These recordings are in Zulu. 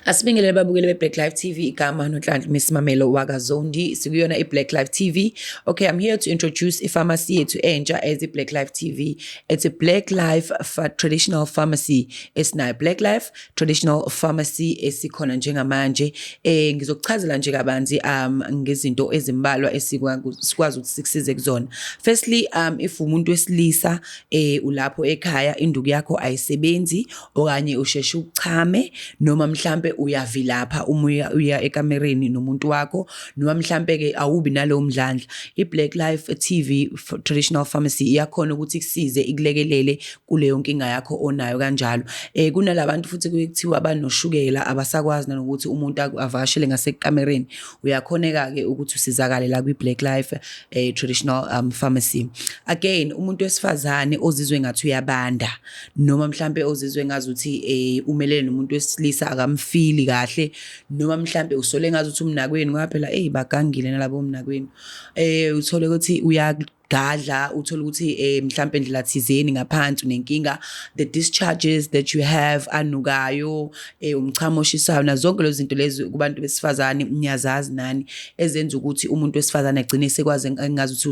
Asibingelele babukeli be-Black Life TV, igama noNhlanhla Miss Mamelo wakaZondi, sikuyona i-Black Life TV. Okay, I'm here to introduce i-pharmacy yethu entsha as i-Black Life TV. It's a Black Life traditional pharmacy. Esinayo Black Life traditional pharmacy esikhona njengamanje. Ngizokuchazela nje kabanzi ngezinto ezimbalwa sikwazi ukuthi sikusize kuzona. Firstly, if umuntu wesilisa ulapho ekhaya induku yakho ayisebenzi okanye usheshe ukuchame noma mhlambe uyavilapha uma uya ekamereni nomuntu wakho noma mhlambe ke awubi nalowo mdlandla, i-Black Life TV traditional pharmacy iyakhona ukuthi kusize ikulekelele kuleyo nkinga yakho onayo kanjalo. Kunalabantu futhi kuthiwa abanoshukela abasakwazi nokuthi umuntu avakashele ngasekamereni, uyakhoneka ke ukuthi usizakale la kwi-Black Life traditional pharmacy. Again, umuntu wesifazane ozizwe ngathi uyabanda noma mhlambe ozizwe ngazuthi umelele nomuntu wesilisa akamfili kahle noma mhlambe usole ngazuthi umnakweni ngoba phela bagangile nalabo umnakweni, uthole ukuthi uyagadla, uthole ukuthi mhlambe indlela thizeni ngaphansi unenkinga, the discharges that you have anukayo, umchamo oshisayo, na zonke lezi zinto lezi kubantu besifazane niyazazi nani ezenza ukuthi umuntu wesifazane agcine sekwazi ngazuthi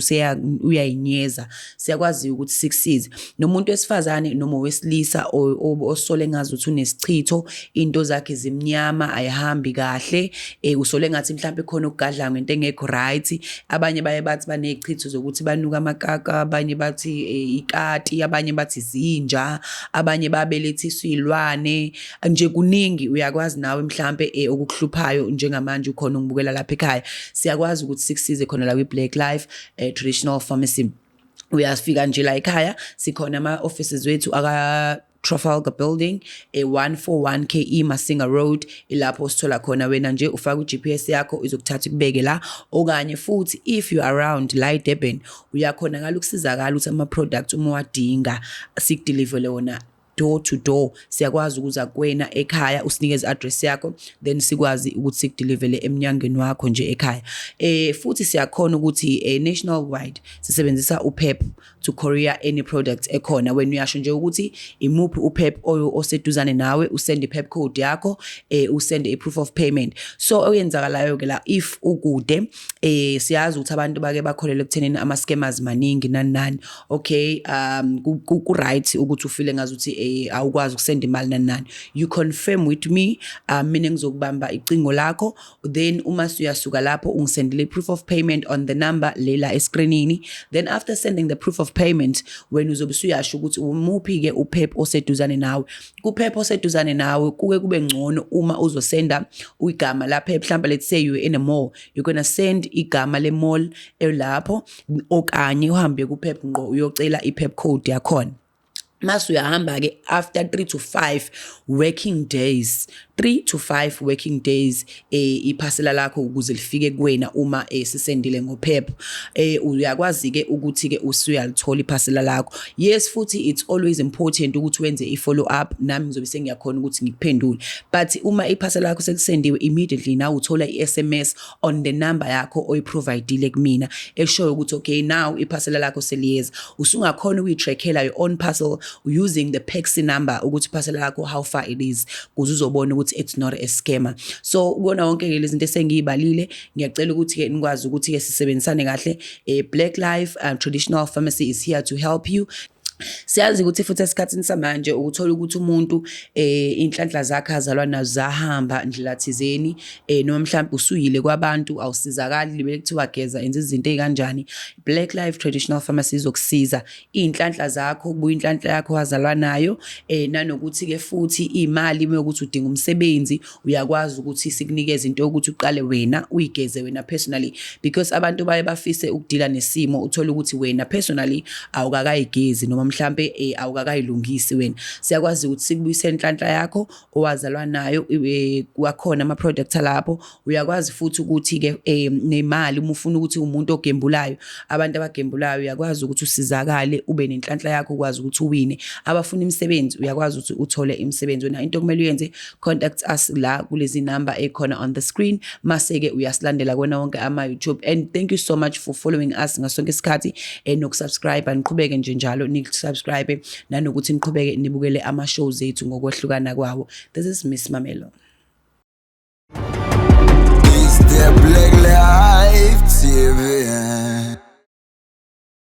uyayinyeza. Siyakwazi ukuthi sikusize nomuntu wesifazane noma wesilisa osole ngazuthi unesichitho, into zakhe zimnyama, ayihambi kahle, usole ngathi mhlambe khona ukugadla ngento engekho right. Abanye baye bathi baney'chitho zokuthi banuka amakaka, abanye bathi ikati, abanye bathi zinja, abanye babelethiswa iy'lwane, nje kuningi. Uyakwazi nawe mhlambe okukuhluphayo njengamanje ukhona ungibukela lapha ekhaya, siyakwazi ukuthi sikusize khona la kwi-Black Life traditional pharmacy. Uyafika nje la ekhaya, sikhona ama-offices wethu Trafalgar Building, 141 KE Masinga Road, ilapho sithola khona. Wena nje ufaka u-GPS yakho izokuthatha ikubeke la, okanye futhi if you around la eDurban uyakhona ngalo ukusizakala ukuthi ama-product uma wadinga sikudilivele wona door to door. Siyakwazi ukuza kuwena ekhaya, usinikeze address yakho, then sikwazi ukuthi sikudilivele emnyangweni wakho nje ekhaya. Futhi siyakhona ukuthi nationwide sisebenzisa uPEP to courier any product ekhona. Wena uyasho nje ukuthi imuphi uPEP oseduzane nawe, usend iPEP code yakho, usend a-proof of payment. So oyenzakalayo ke la, if ukude, siyazi ukuthi abantu bake bakholele ekuthenini ama-scammers maningi nani. Okay, ku-right ukuthi ufile ngazuthi awukwazi ukusenda imali nani. You confirm with me, mina ngizokubamba icingo lakho, then uma suyasuka lapho ungisendele i-proof of payment on the number lela escreenini. Then after sending the proof of payment, wena uzobe usuyasho ukuthi umuphi ke uPEP oseduzane nawe. KuPEP oseduzane nawe kuke kube ngcono uma uzosenda igama la PEP. Mhlawumbe let's say you're in a mall, you're gonna send igama le mall elapho, okanye uhambe kuPEP ngqo uyocela iPEP code yakhona. Masu uyahamba ke after 3 to 5 working days, 3 to 5 working days, iphasela lakho ukuze lifike kuwena uma sisendile ngoPEP. Uyakwazi ke ukuthi ke usuyalithola iphasela lakho. Yes, futhi it's always important ukuthi wenze i-follow up. Nami ngizobe sengiyakhona ukuthi ngikuphendule, but uma iphasela lakho selisendiwe immediately now uthola i-SMS on the number yakho oyiprovidile kumina eshoyo ukuthi okay, now iphasela lakho seliyeza. Usungakhona ukuyi-trackela your own parcel using the PAXI number ukuthi iphasela lakho how far it is, kuze uzobona ukuthi it's not a scammer. So ukona wonke ke lezi zinto esengiyibalile, ngiyacela ukuthi ke nikwazi ukuthi ke sisebenzisane kahle. Black Life traditional pharmacy is here to help you. Siyazi ukuthi futhi esikhathini samanje ukuthola ukuthi umuntu inhlanhla zakhe azalwa nazo zahamba ndlela thizeni, noma mhlawumbe usuyile kwabantu awusizakali, libe kuthiwa geza enze izinto ezikanjani. Black Life traditional pharmacy izokusiza inhlanhla zakho, kubuya inhlanhla yakho wazalwa nayo, nanokuthi ke futhi imali meyokuthi udinga umsebenzi uyakwazi ukuthi sikunikeze into yokuthi uqale wena uyigeze wena personally, because abantu baye bafise ukudila nesimo uthola ukuthi wena personally awukakayigezi noma mhlambe awukakayilungisi wena. Siyakwazi ukuthi sikubuyisele inhlanhla yakho owazalwa nayo. Kwakhona ama-product alapho, uyakwazi futhi ukuthi ke nemali uma ufuna ukuthi umuntu ogembulayo, abantu abagembulayo uyakwazi ukuthi usizakale ube nenhlanhla yakho, ukwazi ukuthi uwine. Abafuna imisebenzi uyakwazi ukuthi uthole imisebenzi. Wena into kumele uyenze, contact us la kulezi number ekhona on the screen, maseke uyasilandela kona wonke ama-YouTube. And thank you so much for following us ngasonke isikhathi, nokusubscribe. Niqhubeke nje njalo subscribe nanokuthi niqhubeke nibukele ama-shows ethu ngokwehlukana kwawo. This is Miss Mamelo. yeah.